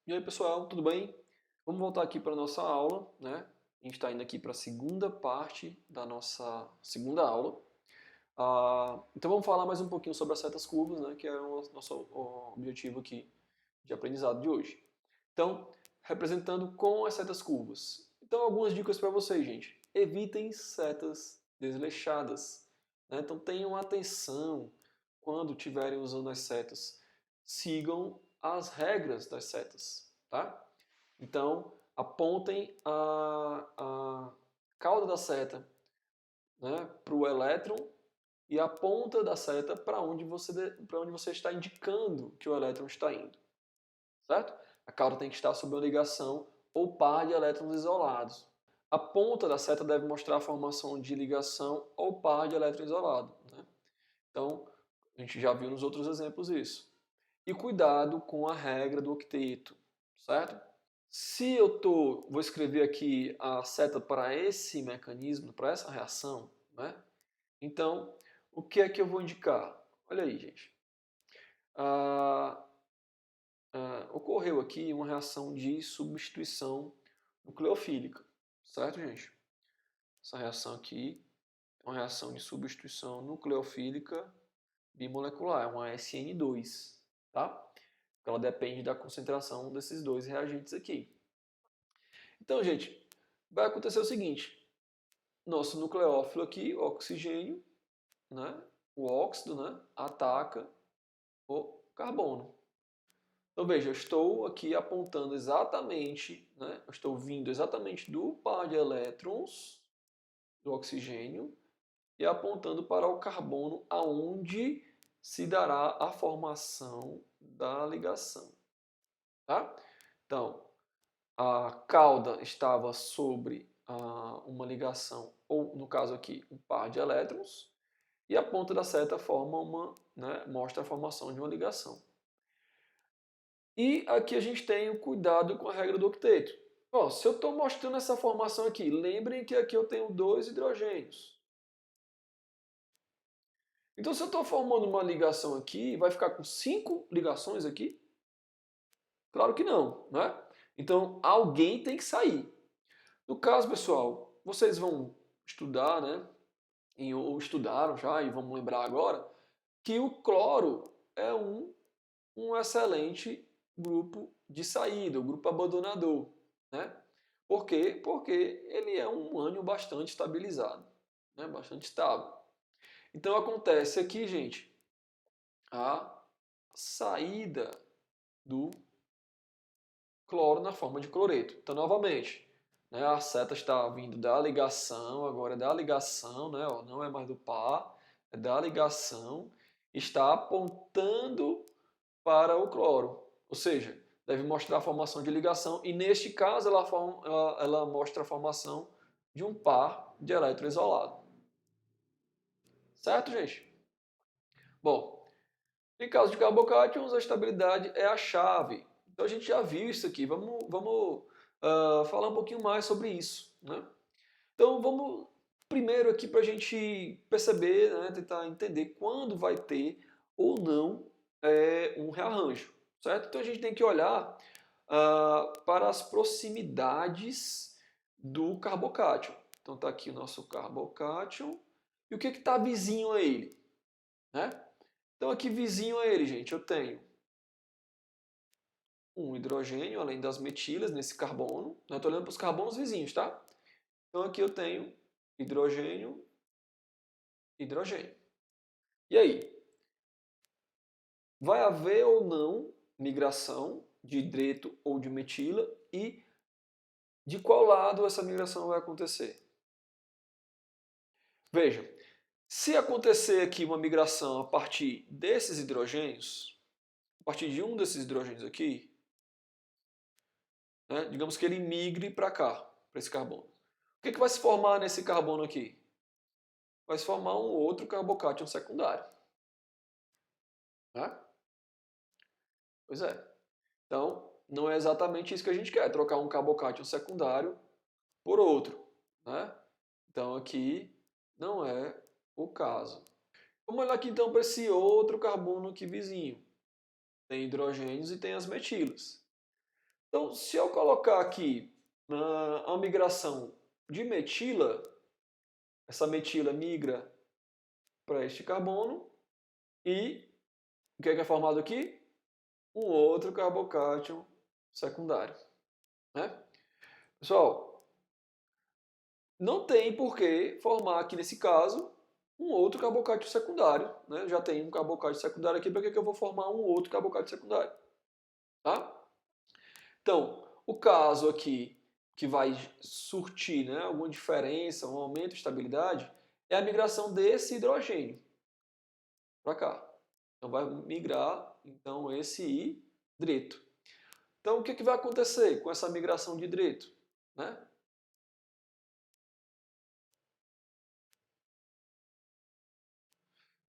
E aí, pessoal, tudo bem? Vamos voltar aqui para a nossa aula, né? A gente está indo aqui para a segunda parte da nossa segunda aula. Então vamos falar mais um pouquinho sobre as setas curvas, né? Que é o nosso objetivo aqui de aprendizado de hoje. Então, representando com as setas curvas. Então, algumas dicas para vocês, gente. Evitem setas desleixadas, né? Então, tenham atenção quando estiverem usando as setas. Sigam as regras das setas, tá? Então, apontem a cauda da seta, né, para o elétron e a ponta da seta para onde você está indicando que o elétron está indo, certo? A cauda tem que estar sob uma ligação ou par de elétrons isolados. A ponta da seta deve mostrar a formação de ligação ou par de elétron isolado, né? Então, a gente já viu nos outros exemplos isso. E cuidado com a regra do octeto, certo? Se vou escrever aqui a seta para esse mecanismo, para essa reação, né? Então, o que é que eu vou indicar? Olha aí, gente. Ah, ocorreu aqui uma reação de substituição nucleofílica, certo, gente? Essa reação aqui é uma reação de substituição nucleofílica bimolecular, é uma SN2, tá? Ela depende da concentração desses dois reagentes aqui. Então, gente, vai acontecer o seguinte: nosso nucleófilo aqui, o oxigênio, né, o óxido, né, ataca o carbono. Então veja, eu estou aqui apontando exatamente, né, eu estou vindo exatamente do par de elétrons do oxigênio e apontando para o carbono aonde se dará a formação da ligação, tá? Então, a cauda estava sobre uma ligação, ou no caso aqui, um par de elétrons, e a ponta da seta mostra a formação de uma ligação. E aqui a gente tem o cuidado com a regra do octeto. Ó, se eu estou mostrando essa formação aqui, lembrem que aqui eu tenho dois hidrogênios. Então, se eu estou formando uma ligação aqui, vai ficar com 5 ligações aqui? Claro que não, né? Então, alguém tem que sair. No caso, pessoal, vocês vão estudar, né? Ou estudaram já, e vamos lembrar agora, que o cloro é um excelente grupo de saída, o grupo abandonador, né? Por quê? Porque ele é um ânion bastante estabilizado, né? Bastante estável. Então acontece aqui, gente, a saída do cloro na forma de cloreto. Então, novamente, né, a seta está vindo da ligação, agora é da ligação, né, ó, não é mais do par, é da ligação, está apontando para o cloro. Ou seja, deve mostrar a formação de ligação e, neste caso, ela mostra a formação de um par de elétron isolado. Certo, gente? Bom, em caso de carbocátions, a estabilidade é a chave. Então a gente já viu isso aqui. Vamos falar um pouquinho mais sobre isso, né? Então vamos primeiro aqui para a gente perceber, né, tentar entender quando vai ter ou não um rearranjo, certo? Então a gente tem que olhar para as proximidades do carbocátion. Então está aqui o nosso carbocátion. E o que está vizinho a ele, né? Então aqui vizinho a ele, gente, eu tenho um hidrogênio, além das metilas nesse carbono. Eu estou olhando para os carbonos vizinhos, tá? Então aqui eu tenho hidrogênio, hidrogênio. E aí? Vai haver ou não migração de hidreto ou de metila e de qual lado essa migração vai acontecer? Veja, se acontecer aqui uma migração a partir desses hidrogênios, a partir de um desses hidrogênios aqui, né, digamos que ele migre para cá, para esse carbono. O que vai se formar nesse carbono aqui? Vai se formar um outro carbocátion secundário. Né? Pois é. Então, não é exatamente isso que a gente quer, trocar um carbocátion secundário por outro. Né? Então, aqui não é o caso. Vamos olhar aqui então para esse outro carbono aqui vizinho. Tem hidrogênios e tem as metilas. Então, se eu colocar aqui a migração de metila, essa metila migra para este carbono e o que é formado aqui? Um outro carbocátion secundário. Né? Pessoal, não tem por que formar aqui nesse caso um outro carbocátion secundário. Né? Já tem um carbocátion secundário aqui, para que eu vou formar um outro carbocátion secundário? Tá? Então, o caso aqui que vai surtir, né, alguma diferença, um aumento de estabilidade, é a migração desse hidrogênio para cá. Então vai migrar então esse hidreto. Então o que vai acontecer com essa migração de hidreto? Né?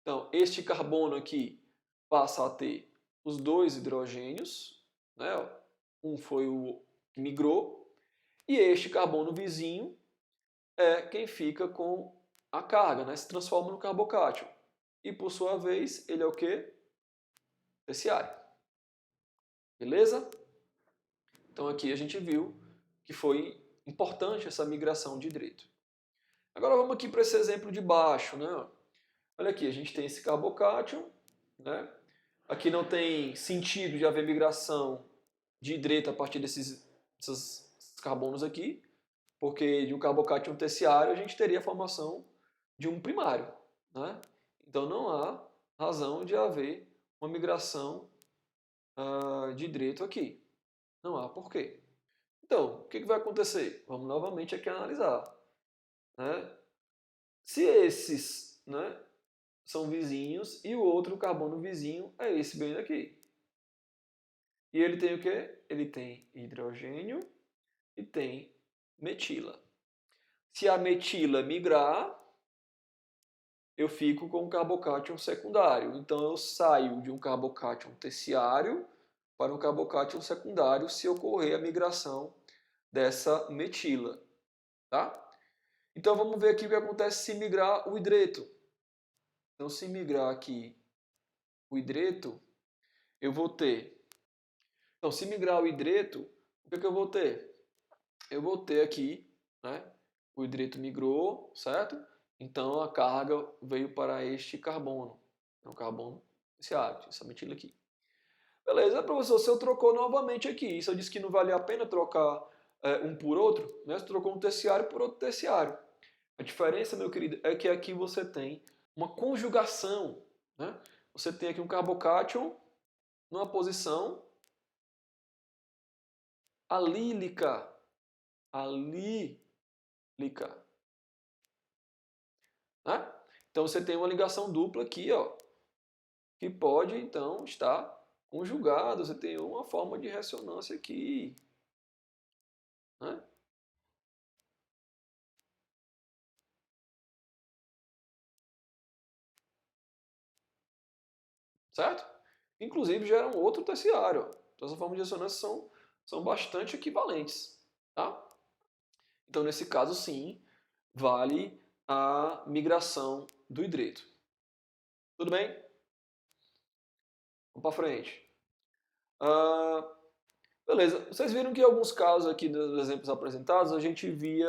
Então este carbono aqui passa a ter os dois hidrogênios, né? Um foi o que migrou, e este carbono vizinho é quem fica com a carga, né? Se transforma no carbocátion. E por sua vez, ele é o quê? Terciário. Beleza? Então aqui a gente viu que foi importante essa migração de hidreto. Agora vamos aqui para esse exemplo de baixo, né? Olha aqui, a gente tem esse carbocátion, né? Aqui não tem sentido de haver migração de hidreto a partir desses carbonos aqui, porque de um carbocátion terciário a gente teria a formação de um primário, né? Então não há razão de haver uma migração de hidreto aqui. Não há porquê. Então, o que vai acontecer? Vamos novamente aqui analisar. Né? Se esses, né, são vizinhos e o outro carbono vizinho é esse bem daqui. E ele tem o quê? Ele tem hidrogênio e tem metila. Se a metila migrar, eu fico com um carbocátion secundário. Então eu saio de um carbocátion terciário para um carbocátion secundário se ocorrer a migração dessa metila. Tá? Então vamos ver aqui o que acontece se migrar o hidreto. Então se migrar aqui o hidreto, eu vou ter... Então se migrar o hidreto, o que eu vou ter? Eu vou ter aqui, né? O hidreto migrou, certo? Então a carga veio para este carbono. É um carbono terciário, essa metila aqui. Beleza, professor, se eu trocou novamente aqui, se eu disse que não valia a pena trocar um por outro, né? Você trocou um terciário por outro terciário. A diferença, meu querido, é que aqui você tem uma conjugação. Né? Você tem aqui um carbocátion numa posição alílica. Alílica. Né? Então você tem uma ligação dupla aqui, ó, que pode então estar conjugada. Você tem uma forma de ressonância aqui. Né? Certo? Inclusive gera um outro terciário. Então essas formas de ressonância são bastante equivalentes. Tá? Então nesse caso sim, vale a migração do hidreto. Tudo bem? Vamos para frente. Beleza. Vocês viram que em alguns casos aqui dos exemplos apresentados, a gente via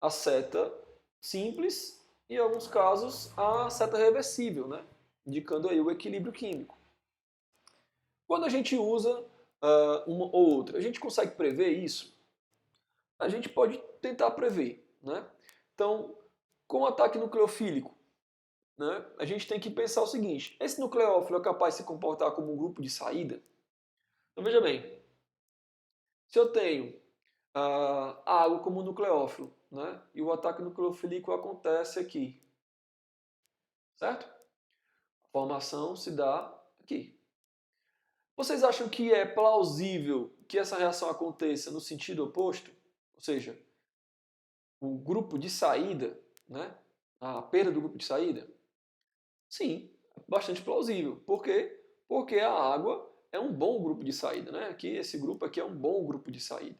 a seta simples e em alguns casos a seta reversível, né? Indicando aí o equilíbrio químico. Quando a gente usa uma ou outra, a gente consegue prever isso? A gente pode tentar prever, né? Então, com o ataque nucleofílico, né, a gente tem que pensar o seguinte: esse nucleófilo é capaz de se comportar como um grupo de saída? Então veja bem, se eu tenho a água como nucleófilo, né, e o ataque nucleofílico acontece aqui, certo? A formação se dá aqui. Vocês acham que é plausível que essa reação aconteça no sentido oposto? Ou seja, o grupo de saída, né, a perda do grupo de saída? Sim, é bastante plausível. Por quê? Porque a água é um bom grupo de saída, né? Aqui, esse grupo aqui é um bom grupo de saída.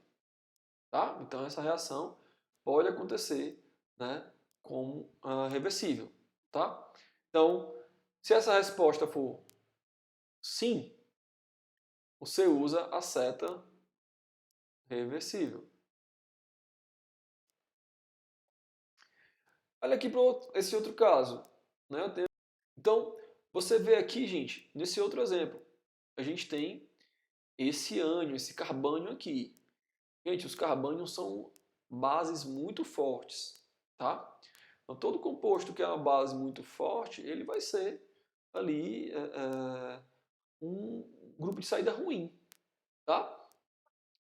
Tá? Então essa reação pode acontecer, né, como reversível. Tá? Então, se essa resposta for sim, você usa a seta reversível. Olha aqui para esse outro caso, né? Então, você vê aqui, gente, nesse outro exemplo, a gente tem esse ânion, esse carbânio aqui. Gente, os carbânios são bases muito fortes, tá? Então, todo composto que é uma base muito forte, ele vai ser ali um grupo de saída ruim, tá?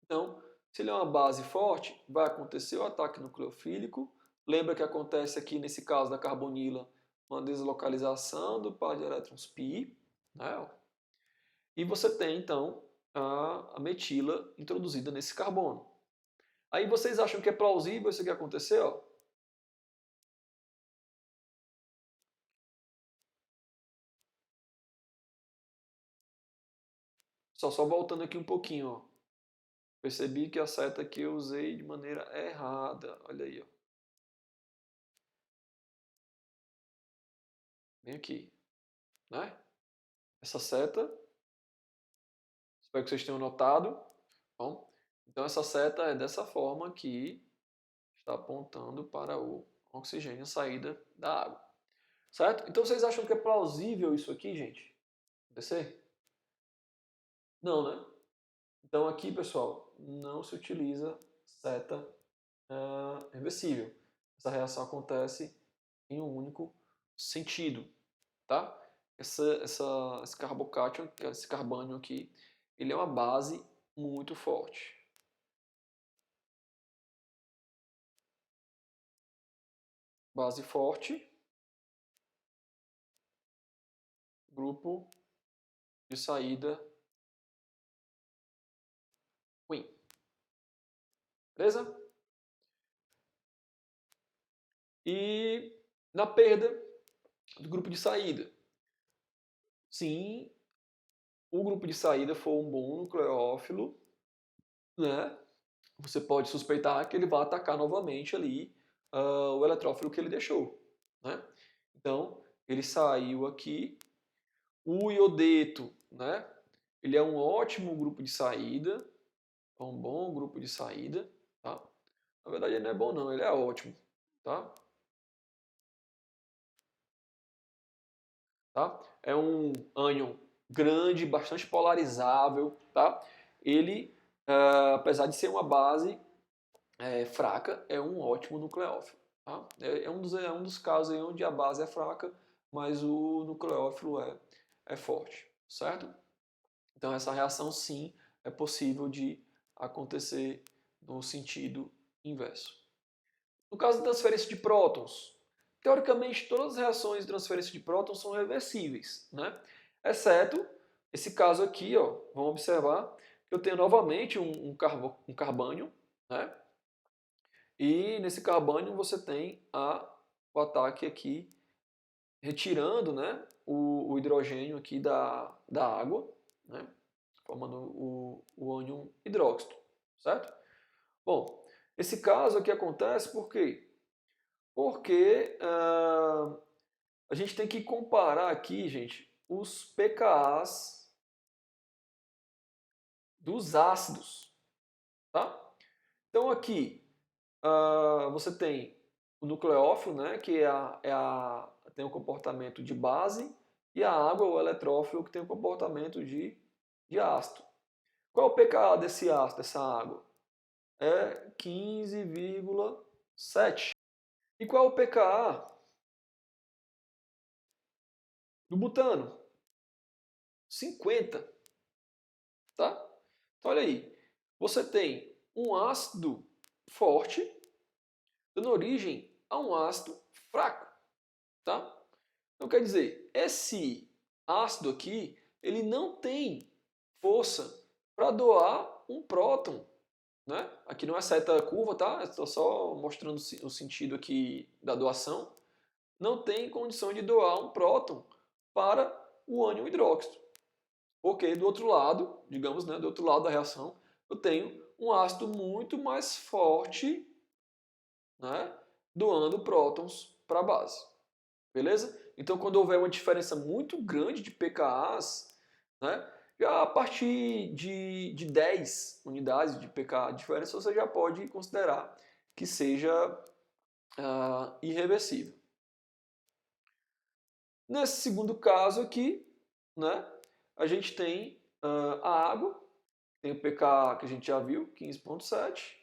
Então, se ele é uma base forte, vai acontecer o ataque nucleofílico. Lembra que acontece aqui, nesse caso da carbonila, uma deslocalização do par de elétrons π, né? E você tem, então, a metila introduzida nesse carbono. Aí vocês acham que é plausível isso que aconteceu? Só voltando aqui um pouquinho, ó. Percebi que a seta que eu usei de maneira errada. Olha aí, ó. Bem aqui, né? Essa seta, espero que vocês tenham notado. Bom, então essa seta é dessa forma que está apontando para o oxigênio saída da água. Certo? Então vocês acham que é plausível isso aqui, gente? Acontecer? Não, né? Então aqui, pessoal, não se utiliza seta reversível. Essa reação acontece em um único sentido, tá? Esse carbocátion, esse carbânio aqui, ele é uma base muito forte. Base forte, grupo de saída ruim. Beleza? E na perda do grupo de saída. Sim, o grupo de saída for um bom nucleófilo, né? Você pode suspeitar que ele vai atacar novamente ali o eletrófilo que ele deixou, né? Então, ele saiu aqui. O iodeto, né? Ele é um ótimo grupo de saída, é um bom grupo de saída, tá? Na verdade, ele não é bom não, ele é ótimo, tá? Tá? É um ânion grande, bastante polarizável, tá? Ele, apesar de ser uma base fraca, é um ótimo nucleófilo. Tá? É um dos casos aí onde a base é fraca, mas o nucleófilo é forte, certo? Então essa reação sim é possível de acontecer no sentido inverso. No caso da transferência de prótons, teoricamente todas as reações de transferência de prótons são reversíveis, né? Exceto esse caso aqui, ó, vamos observar que eu tenho novamente um carbânio, né? E nesse carbânio você tem o ataque aqui, retirando, né, o hidrogênio aqui da água, né, formando o ânion hidróxido, certo? Bom, esse caso aqui acontece por quê? Porque a gente tem que comparar aqui, gente, os pKa's dos ácidos, tá? Então aqui você tem o nucleófilo, né, que tem o comportamento de base, e a água, o eletrófilo, que tem o comportamento de ácido. Qual é o pKa desse ácido, dessa água? É 15,7. E qual é o pKa do butano? 50. Tá? Então, olha aí. Você tem um ácido forte dando origem a um ácido fraco. Tá? Então, quer dizer, esse ácido aqui, ele não tem força para doar um próton. Né? Aqui não é seta curva, tá? Estou só mostrando o sentido aqui da doação. Não tem condição de doar um próton para o ânion hidróxido. Porque do outro lado, digamos, né, do outro lado da reação, eu tenho um ácido muito mais forte, né, doando prótons para a base. Beleza? Então, quando houver uma diferença muito grande de pKa's, né, Já a partir de 10 unidades de pKa de diferença, você já pode considerar que seja irreversível. Nesse segundo caso aqui, né, a gente tem a água, tem o pKa que a gente já viu, 15,7,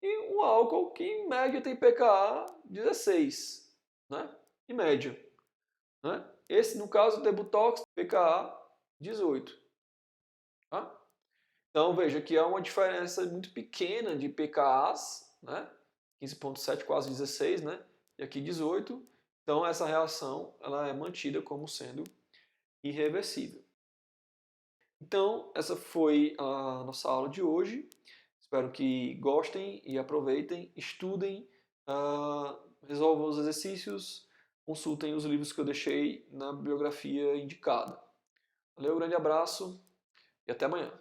e um álcool que em média tem pKa 16, né, em média. Né? Esse, no caso, o Tebutox, pKa 18. Tá? Então, veja que há uma diferença muito pequena de pKas, né? 15,7, quase 16, né? E aqui 18. Então, essa reação ela é mantida como sendo irreversível. Então, essa foi a nossa aula de hoje. Espero que gostem e aproveitem, estudem, resolvam os exercícios, consultem os livros que eu deixei na bibliografia indicada. Valeu, grande abraço e até amanhã.